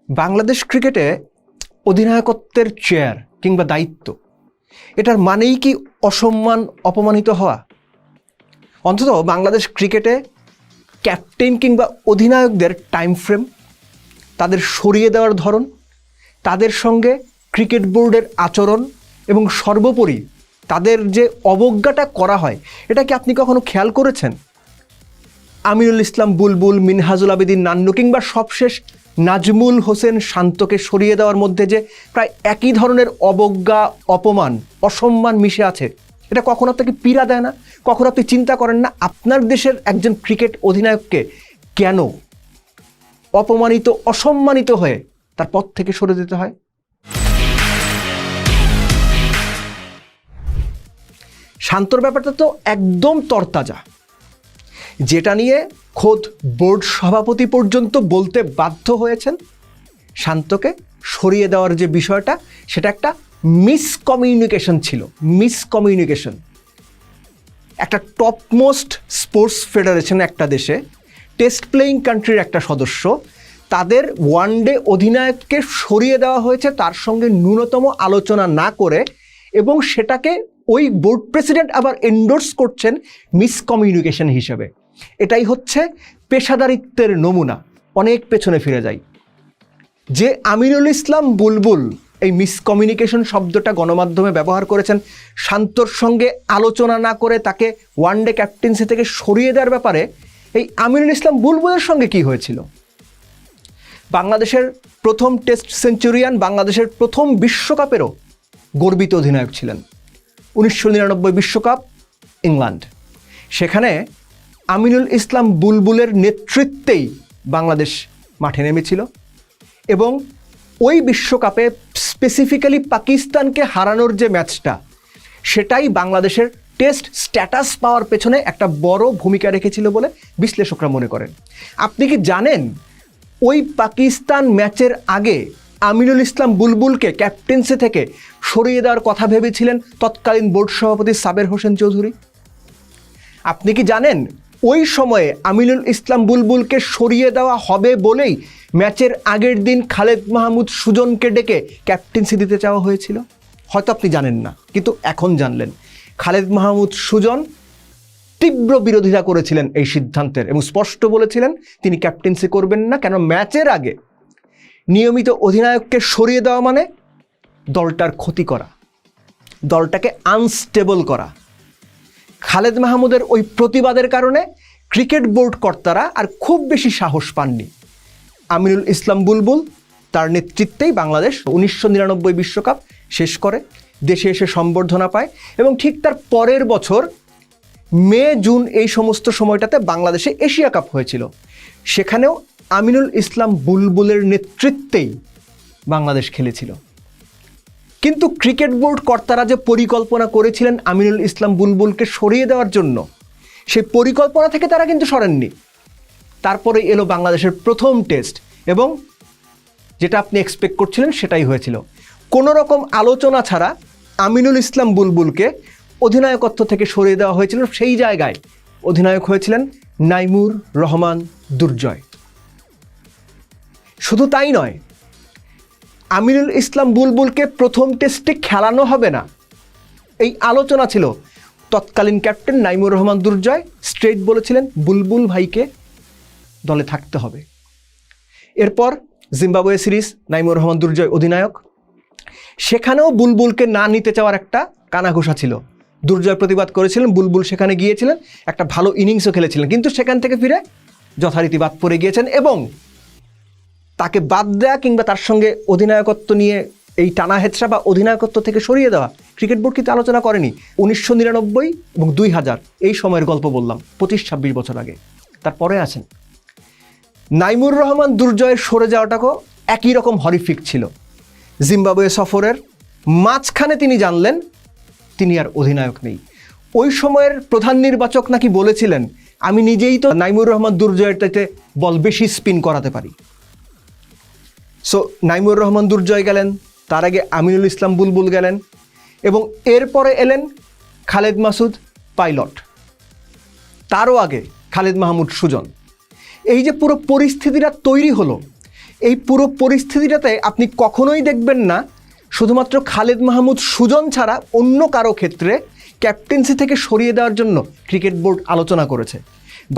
বাংলাদেশ ক্রিকেটে অধিনায়কত্বের চেয়ার কিংবা দায়িত্ব এটার মানেই কি অসম্মান, অপমানিত হওয়া? অন্তত বাংলাদেশ ক্রিকেটে ক্যাপ্টেন কিংবা অধিনায়কদের টাইম ফ্রেম, তাদের সরিয়ে দেওয়ার ধরন, তাদের সঙ্গে ক্রিকেট বোর্ডের আচরণ এবং সর্বোপরি তাদের যে অবজ্ঞাটা করা হয়, এটা কি আপনি কখনো খেয়াল করেছেন? আমিনুল ইসলাম বুলবুল, মিনহাজুল আবেদিন নান্নু কিংবা সবশেষ নাজমুল হোসেন শান্তকে সরিয়ে দেওয়ার মধ্যে যে প্রায় একই ধরনের অবজ্ঞা, অপমান, অসম্মান মিশে আছে, এটা কখনো আপনাকে পীড়া দেয় না? কখনো আপনি চিন্তা করেন না আপনার দেশের একজন ক্রিকেট অধিনায়ককে কেন অপমানিত, অসম্মানিত হয়ে তার পদ থেকে সরে যেতে হয়? শান্তর ব্যাপারটা তো একদম তরতাজা, যেটা নিয়ে খোদ বোর্ড সভাপতি পর্যন্ত বলতে বাধ্য হয়েছেন শান্তকে সরিয়ে দেওয়ার যে বিষয়টা, সেটা একটা মিসকমিউনিকেশন ছিল। মিসকমিউনিকেশন। একটা টপমোস্ট স্পোর্টস ফেডারেশন একটা দেশে, টেস্ট প্লেয়িং কান্ট্রির একটা সদস্য, তাদের ওয়ানডে অধিনায়ককে সরিয়ে দেওয়া হয়েছে তার সঙ্গে ন্যূনতম আলোচনা না করে, এবং সেটাকে ওই বোর্ড প্রেসিডেন্ট আবার এন্ডোর্স করছেন মিসকমিউনিকেশন হিসেবে। এটাই হচ্ছে পেশাদারিত্বের নমুনা। অনেক পেছনে ফিরে যাই। যে আমিনুল ইসলাম বুলবুল এই মিসকমিউনিকেশন শব্দটা গণমাধ্যমে ব্যবহার করেছেন শান্তর সঙ্গে আলোচনা না করে তাকে ওয়ানডে ক্যাপ্টেন্সি থেকে সরিয়ে দেওয়ার ব্যাপারে, এই আমিনুল ইসলাম বুলবুলের সঙ্গে কি হয়েছিল? বাংলাদেশের প্রথম টেস্ট সেঞ্চুরিয়ান, বাংলাদেশের প্রথম বিশ্বকাপেরও গর্বিত অধিনায়ক ছিলেন। 1999 বিশ্বকাপ ইংল্যান্ড, সেখানে আমিনুল ইসলাম বুলবুলের নেতৃত্বেই বাংলাদেশ মাঠে নেমেছিল এবং ওই বিশ্বকাপে স্পেসিফিক্যালি পাকিস্তানকে হারানোর যে ম্যাচটা, সেটাই বাংলাদেশের টেস্ট স্ট্যাটাস পাওয়ার পেছনে একটা বড় ভূমিকা রেখেছিল বলে বিশ্লেষকরা মনে করেন। আপনি কি জানেন ওই পাকিস্তান ম্যাচের আগে আমিনুল ইসলাম বুলবুলকে ক্যাপ্টেন্সি থেকে সরিয়ে দেওয়ার কথা ভেবেছিলেন তৎকালীন বোর্ড সভাপতি সাবের হোসেন চৌধুরী? আপনি কি জানেন ওই সময়ে আমিনুল ইসলাম বুলবুলকে সরিয়ে দেওয়া হবে বলেই ম্যাচের আগের দিন খালেদ মাহমুদ সুজনকে ডেকে ক্যাপ্টেন্সি দিতে চাওয়া হয়েছিল? হয়তো আপনি জানেন না, কিন্তু এখন জানলেন। খালেদ মাহমুদ সুজন তীব্র বিরোধিতা করেছিলেন এই সিদ্ধান্তের এবং স্পষ্ট বলেছিলেন তিনি ক্যাপ্টেন্সি করবেন না, কেন ম্যাচের আগে নিয়মিত অধিনায়ককে সরিয়ে দেওয়া মানে দলটার ক্ষতি করা, দলটাকে আনস্টেবল করা। খালেদ মাহমুদের ওই প্রতিবাদের কারণে ক্রিকেট বোর্ড কর্তারা আর খুব বেশি সাহস পাননি। আমিনুল ইসলাম বুলবুল তার নেতৃত্বেই বাংলাদেশ 1999 বিশ্বকাপ শেষ করে, দেশে এসে সম্বর্ধনা পায় এবং ঠিক তার পরের বছর মে জুন এই সমস্ত সময়টাতে বাংলাদেশে এশিয়া কাপ হয়েছিল। সেখানেও আমিনুল ইসলাম বুলবুলের নেতৃত্বেই বাংলাদেশ খেলেছিল। কিন্তু ক্রিকেট বোর্ড কর্তারা যে পরিকল্পনা করেছিলেন আমিনুল ইসলাম বুলবুলকে সরিয়ে দেওয়ার জন্য, সেই পরিকল্পনা থেকে তারা কিন্তু সরেননি। তারপরে এলো বাংলাদেশের প্রথম টেস্ট এবং যেটা আপনি এক্সপেক্ট করছিলেন সেটাই হয়েছিল। কোনো রকম আলোচনা ছাড়া আমিনুল ইসলাম বুলবুলকে অধিনায়কত্ব থেকে সরিয়ে দেওয়া হয়েছিল। সেই জায়গায় অধিনায়ক হয়েছিলেন নাইমুর রহমান দুর্জয়। শুধু তাই নয়, আমিনুল ইসলাম বুলবুলকে প্রথম টেস্টে খেলানো হবে না, এই আলোচনা ছিল। তৎকালীন ক্যাপ্টেন নাইমুর রহমান দুর্জয় স্ট্রেট বলেছিলেন বুলবুল ভাইকে দলে থাকতে হবে। এরপর জিম্বাবুয়ে সিরিজ, নাইমুর রহমান দুর্জয় অধিনায়ক, সেখানেও বুলবুলকে না নিতে চাওয়ার একটা কানাঘুষা ছিল। দুর্জয় প্রতিবাদ করেছিলেন, বুলবুল সেখানে গিয়েছিলেন, একটা ভালো ইনিংসও খেলেছিলেন, কিন্তু সেখান থেকে ফিরে যথারীতি বাদ পড়ে গিয়েছেন এবং তাকে বাদ দেয়া কিংবা তার সঙ্গে অধিনায়কত্ব নিয়ে এই টানা হেচড়া বা অধিনায়কত্ব থেকে সরিয়ে দেওয়া ক্রিকেট বোর্ড কিন্তু আলোচনা করেনি। 1999 এবং 2000 এই সময়ের গল্প বললাম, 25-26 বছর আগে। তারপরে আছেন নাইমুর রহমান দুর্জয়ের সরে যাওয়াটাকেও একই রকম হরিফিক ছিল। জিম্বাবুয়ে সফরের মাঝখানে তিনি জানলেন তিনি আর অধিনায়ক নেই। ওই সময়ের প্রধান নির্বাচক নাকি বলেছিলেন, আমি নিজেই তো নাইমুর রহমান দুর্জয়ের চাইতে বল বেশি স্পিন করাতে পারি। সো নাইমুর রহমান দুর্জয় গেলেন, তার আগে আমিনুল ইসলাম বুলবুল গেলেন এবং এরপরে এলেন খালেদ মাসুদ পাইলট, তারও আগে খালেদ মাহমুদ সুজন। এই যে পুরো পরিস্থিতিটা তৈরি হলো, এই পুরো পরিস্থিতিটাতে আপনি কখনোই দেখবেন না শুধুমাত্র খালেদ মাহমুদ সুজন ছাড়া অন্য কারো ক্ষেত্রে ক্যাপ্টেন্সি থেকে সরিয়ে দেওয়ার জন্য ক্রিকেট বোর্ড আলোচনা করেছে।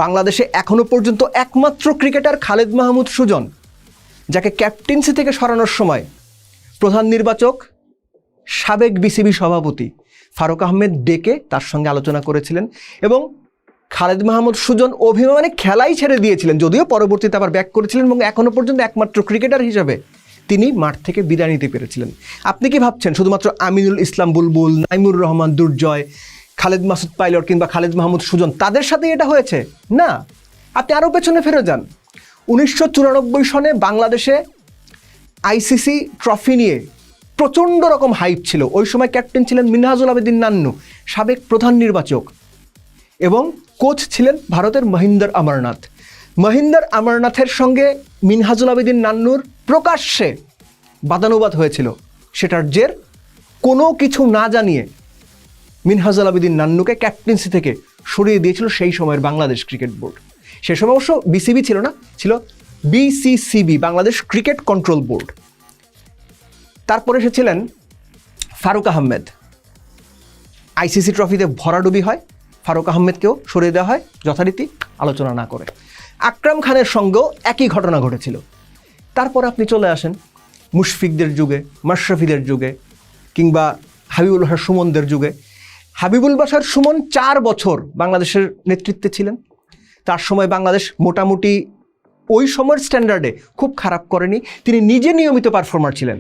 বাংলাদেশে এখনও পর্যন্ত একমাত্র ক্রিকেটার খালেদ মাহমুদ সুজন, যাকে ক্যাপ্টেন্সি থেকে সরানোর সময় প্রধান নির্বাচক, সাবেক বিসিবি সভাপতি ফারুক আহমেদ ডেকে তার সঙ্গে আলোচনা করেছিলেন এবং খালেদ মাহমুদ সুজন অভিমানে খেলাই ছেড়ে দিয়েছিলেন, যদিও পরবর্তীতে আবার ব্যাক করেছিলেন এবং এখনও পর্যন্ত একমাত্র ক্রিকেটার হিসেবে তিনি মাঠ থেকে বিদায় নিতে পেরেছিলেন। আপনি কি ভাবছেন শুধুমাত্র আমিনুল ইসলাম বুলবুল, নাইমুর রহমান দুর্জয়, খালেদ মাসুদ পাইলট কিংবা খালেদ মাহমুদ সুজন তাদের সাথে এটা হয়েছে? না, আপনি আরও পেছনে ফিরে যান। 1994 সনে বাংলাদেশে আইসিসি ট্রফি নিয়ে প্রচণ্ড রকম হাইপ ছিল। ওই সময় ক্যাপ্টেন ছিলেন মিনহাজুল আবেদিন নান্নু, সাবেক প্রধান নির্বাচক, এবং কোচ ছিলেন ভারতের মহিন্দর অমরনাথ। মহিন্দর অমরনাথের সঙ্গে মিনহাজুল আবেদিন নান্নুর প্রকাশ্যে বাদানুবাদ হয়েছিল। সেটার জের কোনো কিছু না জানিয়ে মিনহাজুল আবেদিন নান্নুকে ক্যাপ্টেন্সি থেকে সরিয়ে দিয়েছিল সেই সময়ের বাংলাদেশ ক্রিকেট বোর্ড। সে সময় অবশ্য বিসিবি ছিল না, ছিল BCCB, Bangladesh cricket control board. তারপরে এসেছিলেন ফারুক আহমেদ। আইসিসি ট্রফিতে ভরাডুবি হয়, ফারুক আহমেদকেও সরিয়ে দেওয়া হয় যথারীতি আলোচনা না করে। আকরাম খানের সঙ্গেও একই ঘটনা ঘটেছিল। তারপর আপনি চলে আসেন মুশফিকদের যুগে, মাশরাফিদের যুগে, কিংবা হাবিবুল বাশার সুমনদের যুগে। হাবিবুল বাশার সুমন 4 বছর বাংলাদেশের নেতৃত্বে ছিলেন। তার সময় বাংলাদেশ মোটামুটি ওই সময়ের স্ট্যান্ডার্ডে খুব খারাপ করেনি, তিনি নিজে নিয়মিত পারফর্মার ছিলেন।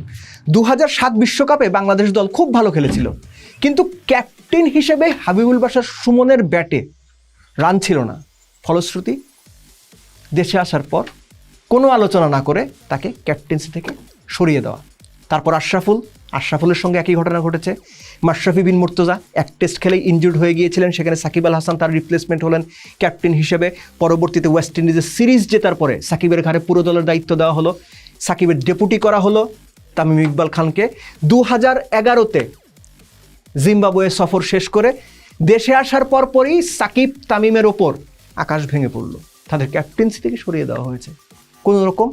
2007 বিশ্বকাপে বাংলাদেশ দল খুব ভালো খেলেছিল, কিন্তু ক্যাপ্টেন হিসেবে হাবিবুল বাশার সুমনের ব্যাটে রান ছিল না। ফলশ্রুতি দেশে আসার পর কোনো আলোচনা না করে তাকে ক্যাপ্টেন্সি থেকে সরিয়ে দেওয়া। তারপর আশরাফুলের সঙ্গে একই ঘটনা ঘটেছে। মাশরাফি বিন মুর্তজা এক টেস্ট খেলেই ইনজুর্ড হয়ে গিয়েছিলেন, সেখানে সাকিব আল হাসান তার রিপ্লেসমেন্ট হলেন ক্যাপ্টেন হিসেবে। পরবর্তীতে ওয়েস্ট ইন্ডিজের সিরিজ জেতার পরে সাকিবের ঘাড়ে পুরো দলের দায়িত্ব দেওয়া হলো, সাকিবের ডেপুটি করা হলো তামিম ইকবাল খানকে। 2011-তে জিম্বাবুয়ে সফর শেষ করে দেশে আসার পরপরই সাকিব তামিমের ওপর আকাশ ভেঙে পড়ল, তাদের ক্যাপ্টেন্সি থেকে সরিয়ে দেওয়া হয়েছে কোনো রকম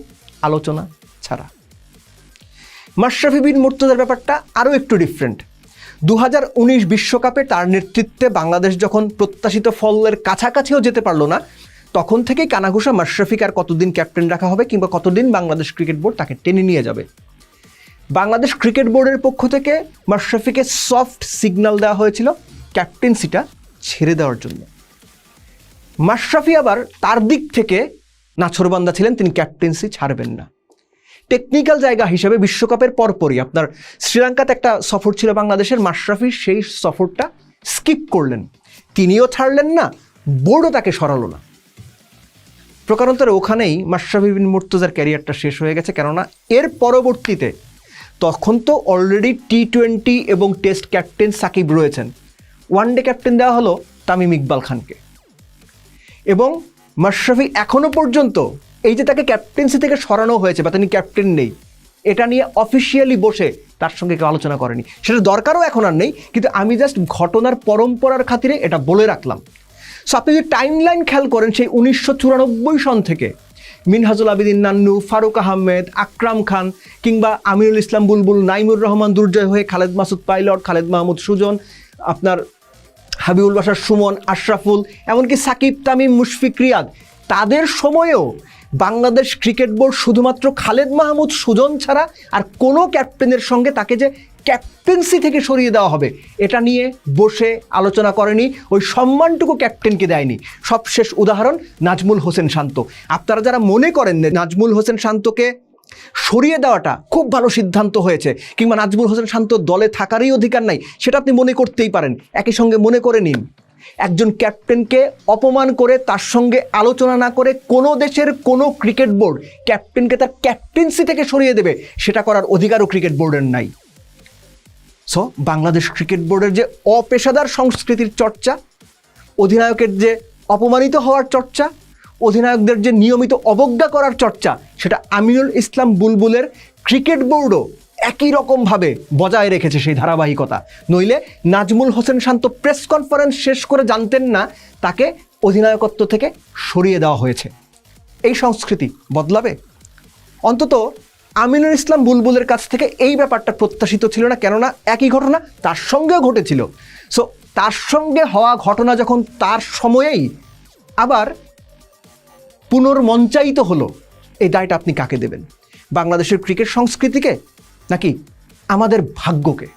আলোচনা ছাড়া। মাশরাফি বিন মুর্তজার ব্যাপারটা আরও একটু ডিফারেন্ট। 2019 বিশ্বকাপে তার নেতৃত্বে বাংলাদেশ যখন প্রত্যাশিত ফলের কাছাকাছিও যেতে পারলো না, তখন থেকেই কানাঘুষা মাশরাফিকে আর কতদিন ক্যাপ্টেন রাখা হবে কিংবা কতদিন বাংলাদেশ ক্রিকেট বোর্ড তাকে টেনে নিয়ে যাবে। বাংলাদেশ ক্রিকেট বোর্ডের পক্ষ থেকে মাশরাফিকে সফট সিগন্যাল দেওয়া হয়েছিল ক্যাপ্টেন্সিটা ছেড়ে দেওয়ার জন্য। মাশরাফি আবার তার দিক থেকে নাছোড়বান্দা ছিলেন, তিনি ক্যাপ্টেন্সি ছাড়বেন না। টেকনিক্যাল জায়গা হিসেবে বিশ্বকাপের পরপরই আপনার শ্রীলঙ্কাতে একটা সফর ছিল বাংলাদেশের, মাশরাফি সেই সফরটা স্কিপ করলেন, তিনিও ছাড়লেন না, বোর্ডও তাকে সরালো না। প্রকারান্তরে ওখানেই মাশরাফি বিন মুর্তজার ক্যারিয়ারটা শেষ হয়ে গেছে, কেননা এর পরবর্তীতে তখন তো অলরেডি টি-20 এবং টেস্ট ক্যাপ্টেন সাকিব রয়েছেন, ওয়ানডে ক্যাপ্টেন দেওয়া হলো তামিম ইকবাল খানকে। এবং মাশরাফি এখনও পর্যন্ত এই যে তাকে ক্যাপ্টেন্সি থেকে সরানো হয়েছে বা তিনি ক্যাপ্টেন নেই, এটা নিয়ে অফিসিয়ালি বসে তার সঙ্গে কেউ আলোচনা করেনি। সেটা দরকারও এখন আর নেই, কিন্তু আমি জাস্ট ঘটনার পরম্পরার খাতিরে এটা বলে রাখলাম। সো আপনি যদি টাইমলাইন খেয়াল করেন, সেই 1994 সন থেকে মিনহাজুল আবেদিন নান্নু, ফারুক আহমেদ, আকরাম খান কিংবা আমিনুল ইসলাম বুলবুল, নাইমুর রহমান দুর্জয় হয়ে খালেদ মাসুদ পাইলট, খালেদ মাহমুদ সুজন, আপনার হাবিবুল বাশার সুমন, আশরাফুল, এমনকি সাকিব, তামিম, মুশফিক, রিয়াদ, তাদের সময়েও বাংলাদেশ ক্রিকেট বোর্ড শুধুমাত্র খালেদ মাহমুদ সুজন ছাড়া আর কোনো ক্যাপ্টেনের সঙ্গে তাকে যে ক্যাপ্টেন্সি থেকে সরিয়ে দেওয়া হবে এটা নিয়ে বসে আলোচনা করেনি, ওই সম্মানটুকু ক্যাপ্টেনকে দেয়নি। সবশেষ উদাহরণ নাজমুল হোসেন শান্ত। আপনারা যারা মনে করেন নাজমুল হোসেন শান্তকে সরিয়ে দেওয়াটা খুব ভালো সিদ্ধান্ত হয়েছে কিংবা নাজমুল হোসেন শান্ত দলে থাকারই অধিকার নাই, সেটা আপনি মনে করতেই পারেন। একই সঙ্গে মনে করে নিন, একজন ক্যাপ্টেনকে অপমান করে তার সঙ্গে আলোচনা না করে কোনো দেশের কোনো ক্রিকেট বোর্ড ক্যাপ্টেনকে তার ক্যাপ্টেন্সি থেকে সরিয়ে দেবে, সেটা করার অধিকারও ক্রিকেট বোর্ডের নাই। সো বাংলাদেশ ক্রিকেট বোর্ডের যে অপেশাদার সংস্কৃতির চর্চা, অধিনায়কের যে অপমানিত হওয়ার চর্চা, অধিনায়কদের যে নিয়মিত অবজ্ঞা করার চর্চা, সেটা আমিনুল ইসলাম বুলবুলের ক্রিকেট বোর্ডও একই রকমভাবে বজায় রেখেছে সেই ধারাবাহিকতা। নইলে নাজমুল হোসেন শান্ত প্রেস কনফারেন্স শেষ করে জানতেন না তাকে অধিনায়কত্ব থেকে সরিয়ে দেওয়া হয়েছে। এই সংস্কৃতি বদলাবে? অন্তত আমিনুল ইসলাম বুলবুলের কাছ থেকে এই ব্যাপারটা প্রত্যাশিত ছিল না, কেননা একই ঘটনা তার সঙ্গেও ঘটেছিল। সো তার সঙ্গে হওয়া ঘটনা যখন তার সময়েই আবার পুনর্মঞ্চায়িত হলো, এই দায়টা আপনি কাকে দেবেন? বাংলাদেশের ক্রিকেট সংস্কৃতিকে নাকি আমাদের ভাগ্যকে?